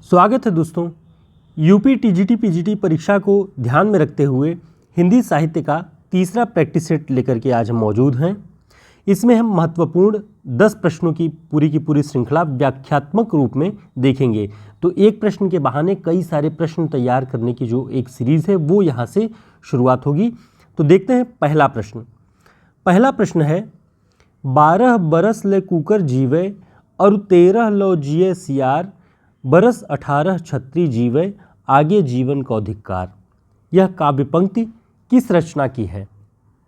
स्वागत है दोस्तों। यूपी टीजीटी पीजीटी परीक्षा को ध्यान में रखते हुए हिंदी साहित्य का तीसरा प्रैक्टिस सेट लेकर के आज हम मौजूद हैं। इसमें हम महत्वपूर्ण 10 प्रश्नों की पूरी श्रृंखला व्याख्यात्मक रूप में देखेंगे। तो एक प्रश्न के बहाने कई सारे प्रश्न तैयार करने की जो एक सीरीज़ है वो यहाँ से शुरुआत होगी। तो देखते हैं पहला प्रश्न है 12 बरस ले कुकर जीवे और 13 लो जिये सियार, बरस 18 छत्री जीवे आगे जीवन को धिक्कार। यह काव्य पंक्ति किस रचना की है?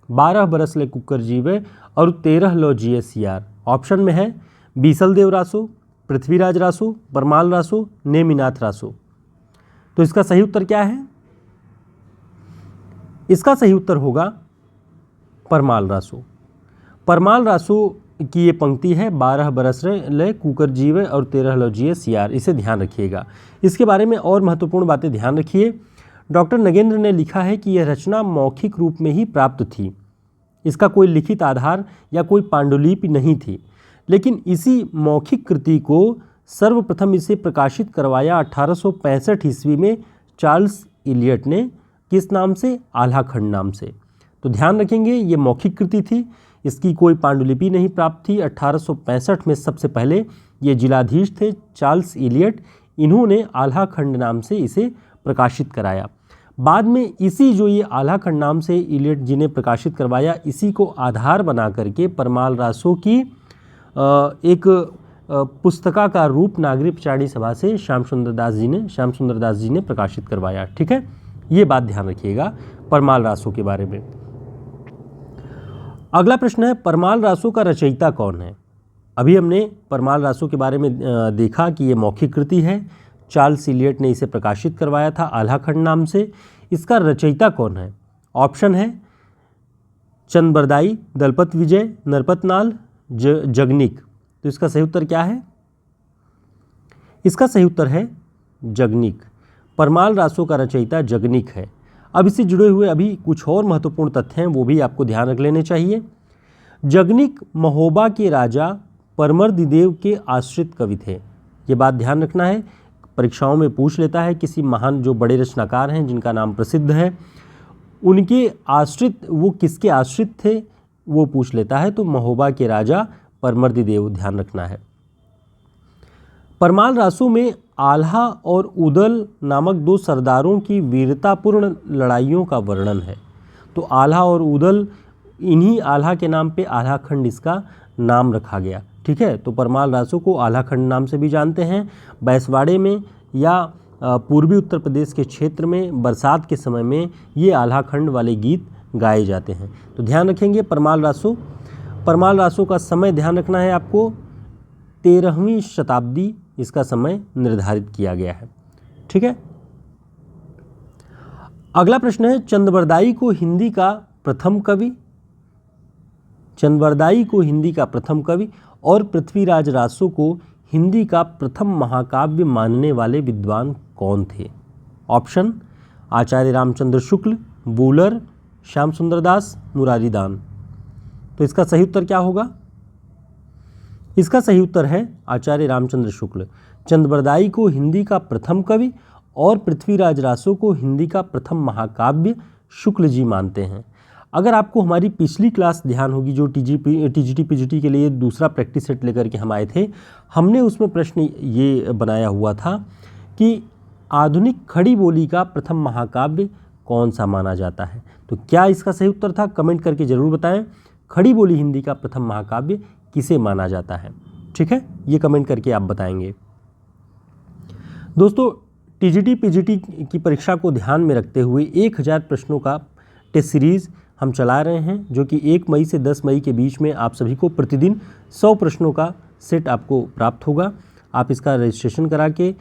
12 बरस ले कुकर जीवे और 13 लो जिये सियार। ऑप्शन में है बीसलदेव रासो, पृथ्वीराज रासो, परमाल रासो, नेमिनाथ रासो। तो इसका सही उत्तर क्या है? इसका सही उत्तर होगा परमाल रासो। परमाल रासो की ये पंक्ति है 12 बरस ले कुकर जीवे और 13 लो जिये सियार। इसे ध्यान रखिएगा। इसके बारे में और महत्वपूर्ण बातें ध्यान रखिए। डॉक्टर नगेंद्र ने लिखा है कि यह रचना मौखिक रूप में ही प्राप्त थी। इसका कोई लिखित आधार या कोई पांडुलिपि नहीं थी, लेकिन इसी मौखिक कृति को सर्वप्रथम इसे प्रकाशित करवाया 1865 ईस्वी में चार्ल्स इलियट ने। किस नाम से? आल्हा खंड नाम से। तो ध्यान रखेंगे ये मौखिक कृति थी, इसकी कोई पांडुलिपि नहीं प्राप्त थी। 1865 में सबसे पहले ये जिलाधीश थे चार्ल्स इलियट, इन्होंने आल्हा खंड नाम से इसे प्रकाशित कराया। बाद में इसी जो ये आल्हा खंड नाम से इलियट जी ने प्रकाशित करवाया, इसी को आधार बना करके परमाल रासो की एक पुस्तिका का रूप नागरिक प्रचारणी सभा से श्याम सुंदर दास जी ने प्रकाशित करवाया। ठीक है, ये बात ध्यान रखिएगा परमाल रासो के बारे में। अगला प्रश्न है परमाल रासो का रचयिता कौन है? अभी हमने परमाल रासो के बारे में देखा कि ये मौखिक कृति है, चार्ल्स इलियट ने इसे प्रकाशित करवाया था आल्हा खंड नाम से। इसका रचयिता कौन है? ऑप्शन है चंदबरदाई, दलपत विजय, नरपतनाल, जगनिक। तो इसका सही उत्तर क्या है? इसका सही उत्तर है जगनिक। परमाल रासो का रचयिता जगनिक है। अब इससे जुड़े हुए अभी कुछ और महत्वपूर्ण तथ्य हैं, वो भी आपको ध्यान रख लेने चाहिए। जगनिक महोबा के राजा परमर्दिदेव के आश्रित कवि थे। ये बात ध्यान रखना है, परीक्षाओं में पूछ लेता है किसी महान जो बड़े रचनाकार हैं जिनका नाम प्रसिद्ध है, उनके आश्रित, वो किसके आश्रित थे वो पूछ लेता है। तो महोबा के राजा परमर्दिदेव ध्यान रखना है। परमाल रासो में आल्हा और उदल नामक 2 सरदारों की वीरतापूर्ण लड़ाइयों का वर्णन है। तो आल्हा और उदल, इन्हीं आल्हा के नाम पे आल्हा खंड इसका नाम रखा गया। ठीक है, तो परमाल रासो को आल्हा खंड नाम से भी जानते हैं। बैसवाड़े में या पूर्वी उत्तर प्रदेश के क्षेत्र में बरसात के समय में ये आल्हा खंड वाले गीत गाए जाते हैं। तो ध्यान रखेंगे परमाल रासो का समय ध्यान रखना है आपको। 13वीं शताब्दी इसका समय निर्धारित किया गया है। ठीक है, अगला प्रश्न है चंदबरदाई को हिंदी का प्रथम कवि और पृथ्वीराज रासो को हिंदी का प्रथम महाकाव्य मानने वाले विद्वान कौन थे? ऑप्शन आचार्य रामचंद्र शुक्ल, बूलर, श्याम सुंदर दास, मुरारी दान। तो इसका सही उत्तर क्या होगा? इसका सही उत्तर है आचार्य रामचंद्र शुक्ल। चंदबरदाई को हिंदी का प्रथम कवि और पृथ्वीराज रासो को हिंदी का प्रथम महाकाव्य शुक्ल जी मानते हैं। अगर आपको हमारी पिछली क्लास ध्यान होगी जो टीजीटी पीजीटी के लिए दूसरा प्रैक्टिस सेट लेकर के हम आए थे, हमने उसमें प्रश्न ये बनाया हुआ था कि आधुनिक खड़ी बोली का प्रथम महाकाव्य कौन सा माना जाता है। तो क्या इसका सही उत्तर था? कमेंट करके ज़रूर बताएं। खड़ी बोली हिंदी का प्रथम महाकाव्य किसे माना जाता है? ठीक है, ये कमेंट करके आप बताएंगे। दोस्तों, टीजीटी पीजीटी की परीक्षा को ध्यान में रखते हुए 1000 प्रश्नों का टेस्ट सीरीज़ हम चला रहे हैं, जो कि 1 मई से 10 मई के बीच में आप सभी को प्रतिदिन 100 प्रश्नों का सेट आपको प्राप्त होगा। आप इसका रजिस्ट्रेशन करा के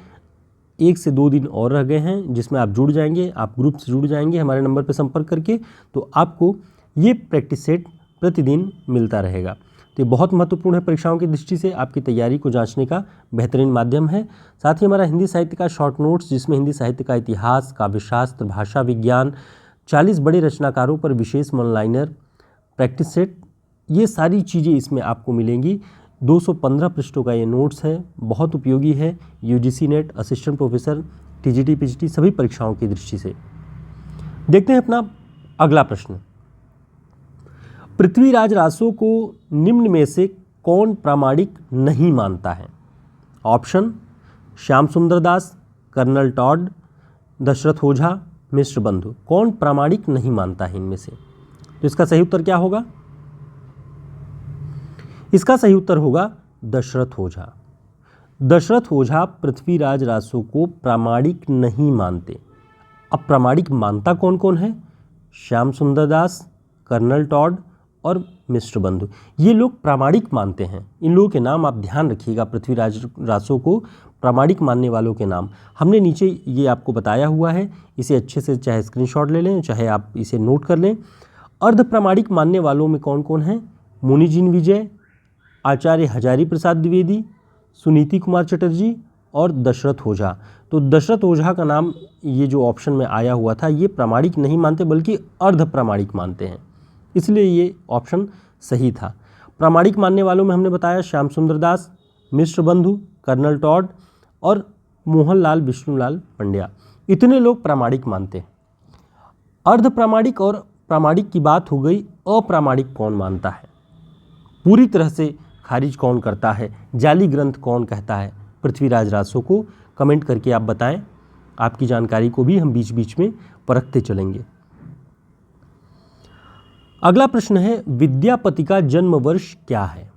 1 से 2 दिन और रह गए हैं, जिसमें आप जुड़ जाएंगे, आप ग्रुप से जुड़ जाएंगे हमारे नंबर पर संपर्क करके, तो आपको ये प्रैक्टिस सेट प्रतिदिन मिलता रहेगा। तो ये बहुत महत्वपूर्ण है परीक्षाओं की दृष्टि से, आपकी तैयारी को जांचने का बेहतरीन माध्यम है। साथ ही हमारा हिंदी साहित्य का शॉर्ट नोट्स, जिसमें हिंदी साहित्य का इतिहास, काव्यशास्त्र, भाषा विज्ञान, 40 बड़े रचनाकारों पर विशेष वन लाइनर, प्रैक्टिस सेट, ये सारी चीज़ें इसमें आपको मिलेंगी, 215 पृष्ठों का ये नोट्स है, बहुत उपयोगी है UGC net, assistant professor, TGT, PGT सभी परीक्षाओं की दृष्टि से। देखते हैं अपना अगला प्रश्न। पृथ्वीराज रासो को निम्न में से कौन प्रामाणिक नहीं मानता है? ऑप्शन श्याम सुंदर दास, कर्नल टॉड, दशरथ ओझा, मिश्र बंधु। कौन प्रामाणिक नहीं मानता है इनमें से? तो इसका सही उत्तर क्या होगा? इसका सही उत्तर होगा दशरथ ओझा। दशरथ ओझा पृथ्वीराज रासो को प्रामाणिक नहीं मानते। अब प्रामाणिक मानता कौन कौन है? श्याम सुंदर दास, कर्नल टॉड और मिश्र बंधु, ये लोग प्रामाणिक मानते हैं। इन लोगों के नाम आप ध्यान रखिएगा, पृथ्वीराज रासो को प्रामाणिक मानने वालों के नाम हमने नीचे ये आपको बताया हुआ है। इसे अच्छे से चाहे स्क्रीनशॉट ले लें, चाहे आप इसे नोट कर लें। अर्ध प्रामाणिक मानने वालों में कौन कौन हैं? मुनिजिन विजय, आचार्य हजारी प्रसाद द्विवेदी, सुनीति कुमार चटर्जी और दशरथ ओझा। तो दशरथ ओझा का नाम ये जो ऑप्शन में आया हुआ था, ये प्रामाणिक नहीं मानते बल्कि अर्ध प्रामाणिक मानते हैं, इसलिए ये ऑप्शन सही था। प्रामाणिक मानने वालों में हमने बताया श्याम सुंदर दास, मिश्र बंधु, कर्नल टॉड और मोहनलाल विष्णुलाल पंड्या, इतने लोग प्रामाणिक मानते हैं। अर्ध प्रामाणिक और प्रामाणिक की बात हो गई, अप्रामाणिक कौन मानता है? पूरी तरह से खारिज कौन करता है? जाली ग्रंथ कौन कहता है पृथ्वीराज रासो को? कमेंट करके आप बताएं। आपकी जानकारी को भी हम बीच बीच में परखते चलेंगे। अगला प्रश्न है, विद्यापति का जन्म वर्ष क्या है?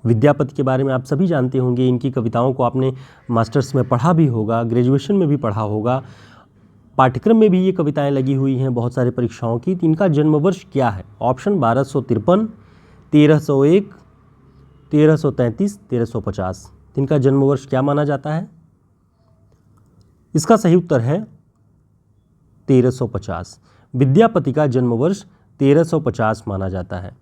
विद्यापति के बारे में आप सभी जानते होंगे, इनकी कविताओं को आपने मास्टर्स में पढ़ा भी होगा, ग्रेजुएशन में भी पढ़ा होगा, पाठ्यक्रम में भी ये कविताएं लगी हुई हैं बहुत सारे परीक्षाओं की। तो इनका जन्म वर्ष क्या है? ऑप्शन 1253, 1301, 1333, 1350। इनका जन्म वर्ष क्या माना जाता है? इसका सही उत्तर है 1350। विद्यापति का जन्म वर्ष 1350 माना जाता है।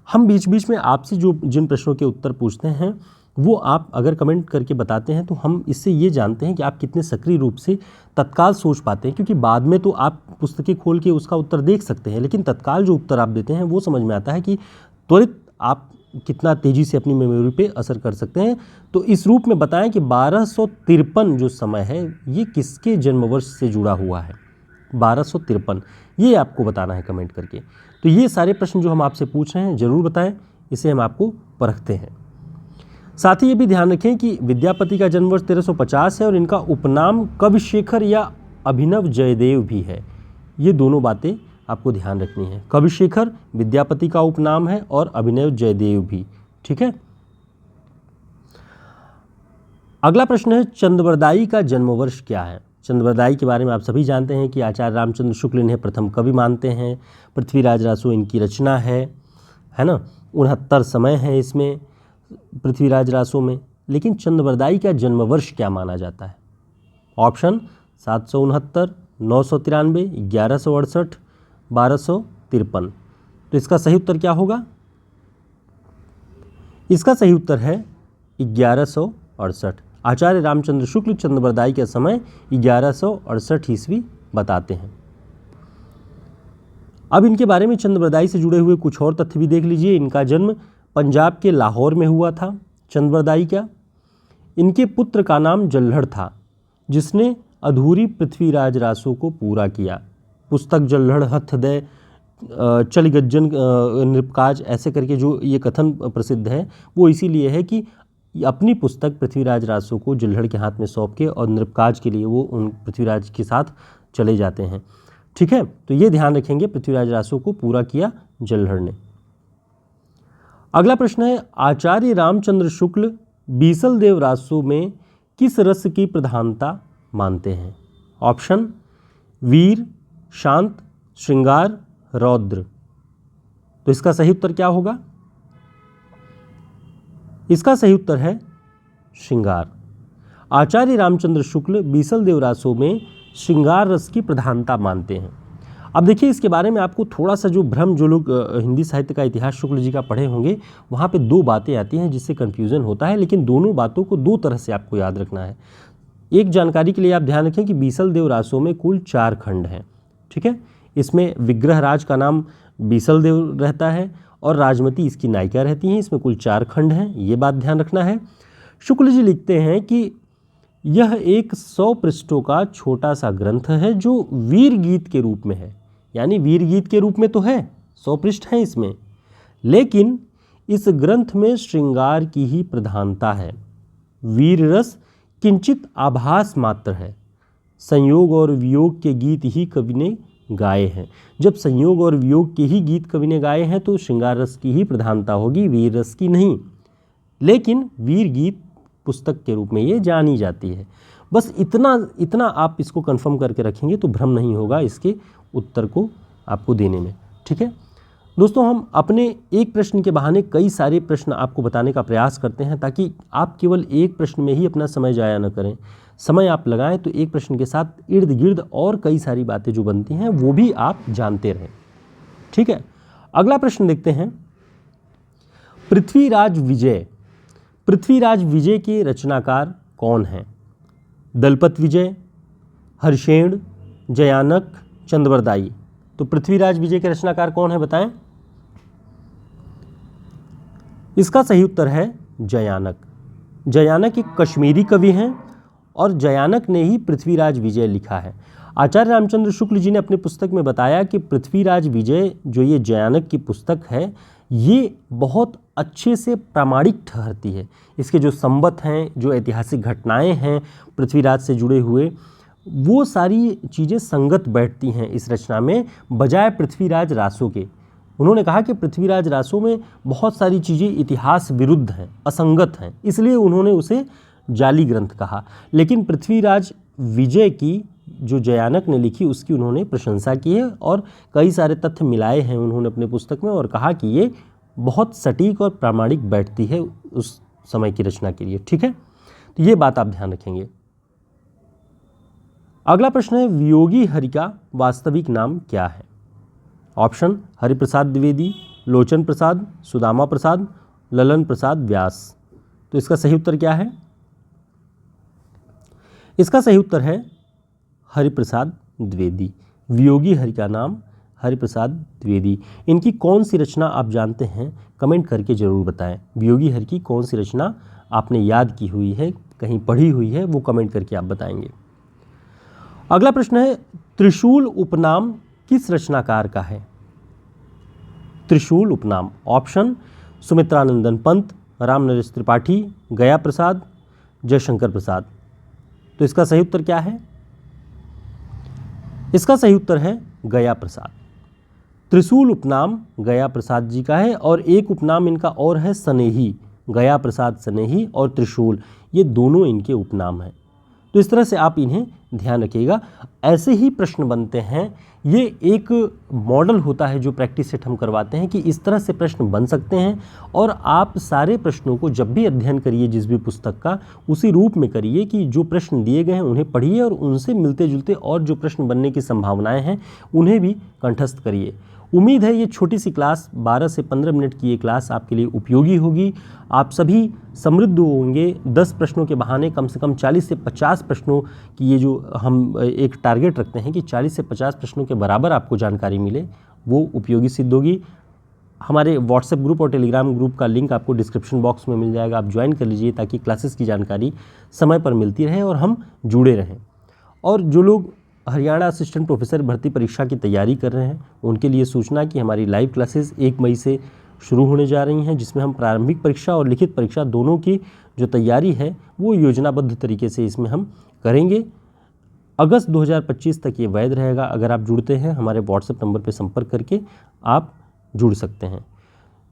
हम बीच बीच में आपसे जो जिन प्रश्नों के उत्तर पूछते हैं वो आप अगर कमेंट करके बताते हैं तो हम इससे ये जानते हैं कि आप कितने सक्रिय रूप से तत्काल सोच पाते हैं, क्योंकि बाद में तो आप पुस्तकें खोल के उसका उत्तर देख सकते हैं, लेकिन तत्काल जो उत्तर आप देते हैं वो समझ में आता है कि त्वरित आप कितना तेज़ी से अपनी मेमोरी पे असर कर सकते हैं। तो इस रूप में बताएं कि 1253 जो समय है ये किसके जन्मवर्ष से जुड़ा हुआ है? 1253 ये आपको बताना है कमेंट करके। तो ये सारे प्रश्न जो हम आपसे पूछ रहे हैं ज़रूर बताएं, इसे हम आपको परखते हैं। साथ ही ये भी ध्यान रखें कि विद्यापति का जन्मवर्ष 1350 है और इनका उपनाम कविशेखर या अभिनव जयदेव भी है। ये दोनों बातें आपको ध्यान रखनी है। कविशेखर विद्यापति का उपनाम है और अभिनव जयदेव भी, ठीक है। अगला प्रश्न है, चंद्रवरदाई का जन्मवर्ष क्या है? चंद्रवरदाई के बारे में आप सभी जानते हैं कि आचार्य रामचंद्र शुक्ल इन्हें प्रथम कवि मानते हैं। पृथ्वीराज रासो इनकी रचना है ना। 69 समय है इसमें पृथ्वीराज रासो में। लेकिन चंद्रवरदाई का जन्मवर्ष क्या माना जाता है? ऑप्शन 769, 993, 1168, 1253। तो इसका सही उत्तर क्या होगा? इसका सही उत्तर है 1168। आचार्य रामचंद्र शुक्ल चंद्रवरदाई के समय 1168 ईस्वी बताते हैं। अब इनके बारे में चंद्रवरदाई से जुड़े हुए कुछ और तथ्य भी देख लीजिए। इनका जन्म पंजाब के लाहौर में हुआ था। चंद्रवरदाई का इनके पुत्र का नाम जल्हड़ था, जिसने अधूरी पृथ्वीराज रासो को पूरा किया। पुस्तक जल्हड़ हथ दे चल गज्जन नृपकाज ऐसे करके जो ये कथन प्रसिद्ध है वो इसीलिए है कि अपनी पुस्तक पृथ्वीराज रासो को जल्हड़ के हाथ में सौंप के और नृपकाज के लिए वो उन पृथ्वीराज के साथ चले जाते हैं, ठीक है। तो ये ध्यान रखेंगे, पृथ्वीराज रासो को पूरा किया जल्हड़ ने। अगला प्रश्न है, आचार्य रामचंद्र शुक्ल बीसल देव रासो में किस रस की प्रधानता मानते हैं? ऑप्शन वीर, शांत, श्रृंगार, रौद्र। तो इसका सही उत्तर क्या होगा? इसका सही उत्तर है श्रृंगार। आचार्य रामचंद्र शुक्ल बीसल देव रासो में श्रृंगार रस की प्रधानता मानते हैं। अब देखिए, इसके बारे में आपको थोड़ा सा जो भ्रम, जो लोग हिंदी साहित्य का इतिहास शुक्ल जी का पढ़े होंगे, वहाँ पे दो बातें आती हैं जिससे कन्फ्यूज़न होता है, लेकिन दोनों बातों को दो तरह से आपको याद रखना है। एक जानकारी के लिए आप ध्यान रखें कि बीसल देव रासो में कुल 4 खंड हैं, ठीक है। इसमें विग्रहराज का नाम बीसल देव रहता है और राजमती इसकी नायिका रहती हैं। इसमें कुल 4 खंड हैं, ये बात ध्यान रखना है। शुक्ल जी लिखते हैं कि यह एक 100 पृष्ठों का छोटा सा ग्रंथ है जो वीर गीत के रूप में है, यानी वीर गीत के रूप में तो है, 100 पृष्ठ हैं इसमें, लेकिन इस ग्रंथ में श्रृंगार की ही प्रधानता है। वीर रस किंचित आभास मात्र है। संयोग और वियोग के गीत ही कवि ने गाए हैं। जब संयोग और वियोग के ही गीत कवि ने गाए हैं तो श्रृंगार रस की ही प्रधानता होगी, वीर रस की नहीं। लेकिन वीर गीत पुस्तक के रूप में ये जानी जाती है। बस इतना आप इसको कंफर्म करके रखेंगे तो भ्रम नहीं होगा इसके उत्तर को आपको देने में। ठीक है दोस्तों, हम अपने एक प्रश्न के बहाने कई सारे प्रश्न आपको बताने का प्रयास करते हैं ताकि आप केवल एक प्रश्न में ही अपना समय जाया न करें। समय आप लगाएं तो एक प्रश्न के साथ इर्द गिर्द और कई सारी बातें जो बनती हैं वो भी आप जानते रहें। ठीक है, अगला प्रश्न देखते हैं। पृथ्वीराज विजय के रचनाकार कौन हैं? दलपत विजय, हर्षेण, जयानक, चंद्रवरदायी। तो पृथ्वीराज विजय के रचनाकार कौन है बताएं? इसका सही उत्तर है जयानक। जयानक एक कश्मीरी कवि हैं और जयानक ने ही पृथ्वीराज विजय लिखा है। आचार्य रामचंद्र शुक्ल जी ने अपनी पुस्तक में बताया कि पृथ्वीराज विजय जो ये जयानक की पुस्तक है ये बहुत अच्छे से प्रामाणिक ठहरती है। इसके जो संबत हैं, जो ऐतिहासिक घटनाएं हैं पृथ्वीराज से जुड़े हुए, वो सारी चीज़ें संगत बैठती हैं इस रचना में, बजाय पृथ्वीराज रासो के। उन्होंने कहा कि पृथ्वीराज रासो में बहुत सारी चीज़ें इतिहास विरुद्ध हैं, असंगत हैं, इसलिए उन्होंने उसे जाली ग्रंथ कहा। लेकिन पृथ्वीराज विजय की जो जयानक ने लिखी उसकी उन्होंने प्रशंसा की है और कई सारे तथ्य मिलाए हैं उन्होंने अपने पुस्तक में और कहा कि ये बहुत सटीक और प्रामाणिक बैठती है उस समय की रचना के लिए। ठीक है, तो ये बात आप ध्यान रखेंगे। अगला प्रश्न है, वियोगी हरि का वास्तविक नाम क्या है? ऑप्शन हरिप्रसाद द्विवेदी, लोचन प्रसाद, सुदामा प्रसाद, ललन प्रसाद व्यास। तो इसका सही उत्तर क्या है? इसका सही उत्तर है हरिप्रसाद द्विवेदी। वियोगी हरि का नाम हरिप्रसाद द्विवेदी। इनकी कौन सी रचना आप जानते हैं? कमेंट करके जरूर बताएं। वियोगी हरि की कौन सी रचना आपने याद की हुई है, कहीं पढ़ी हुई है, वो कमेंट करके आप बताएंगे। अगला प्रश्न है, त्रिशूल उपनाम किस रचनाकार का है? त्रिशूल उपनाम। ऑप्शन सुमित्रानंदन पंत, रामनरेश त्रिपाठी, गया प्रसाद, जयशंकर प्रसाद। तो इसका सही उत्तर क्या है? इसका सही उत्तर है गया प्रसाद। त्रिशूल उपनाम गया प्रसाद जी का है और एक उपनाम इनका और है सनेही। गया प्रसाद सनेही और त्रिशूल, ये दोनों इनके उपनाम हैं। तो इस तरह से आप इन्हें ध्यान रखिएगा। ऐसे ही प्रश्न बनते हैं, ये एक मॉडल होता है जो प्रैक्टिस सेट हम करवाते हैं कि इस तरह से प्रश्न बन सकते हैं और आप सारे प्रश्नों को जब भी अध्ययन करिए जिस भी पुस्तक का, उसी रूप में करिए कि जो प्रश्न दिए गए हैं उन्हें पढ़िए और उनसे मिलते जुलते और जो प्रश्न बनने की संभावनाएं हैं उन्हें भी कंठस्थ करिए। उम्मीद है ये छोटी सी क्लास 12 से 15 मिनट की ये क्लास आपके लिए उपयोगी होगी। आप सभी समृद्ध होंगे। 10 प्रश्नों के बहाने कम से कम 40 से 50 प्रश्नों की ये जो हम एक टारगेट रखते हैं कि 40 से 50 प्रश्नों के बराबर आपको जानकारी मिले, वो उपयोगी सिद्ध होगी। हमारे व्हाट्सएप ग्रुप और टेलीग्राम ग्रुप का लिंक आपको डिस्क्रिप्शन बॉक्स में मिल जाएगा, आप ज्वाइन कर लीजिए ताकि क्लासेस की जानकारी समय पर मिलती रहे और हम जुड़े रहें। और जो लोग हरियाणा असिस्टेंट प्रोफेसर भर्ती परीक्षा की तैयारी कर रहे हैं उनके लिए सूचना कि हमारी लाइव क्लासेस 1 मई से शुरू होने जा रही हैं, जिसमें हम प्रारंभिक परीक्षा और लिखित परीक्षा दोनों की जो तैयारी है वो योजनाबद्ध तरीके से इसमें हम करेंगे। अगस्त 2025 तक ये वैध रहेगा। अगर आप जुड़ते हैं हमारे व्हाट्सएप नंबर पर संपर्क करके आप जुड़ सकते हैं।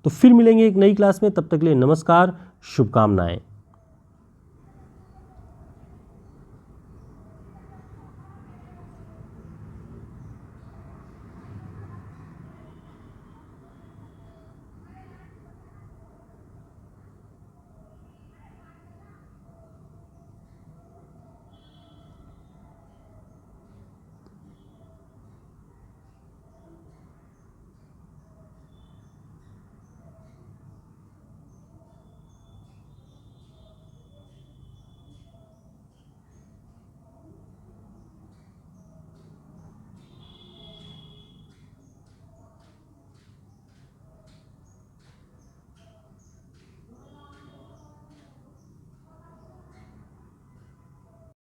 तो फिर मिलेंगे एक नई क्लास में, तब तक के लिए नमस्कार, शुभकामनाएं।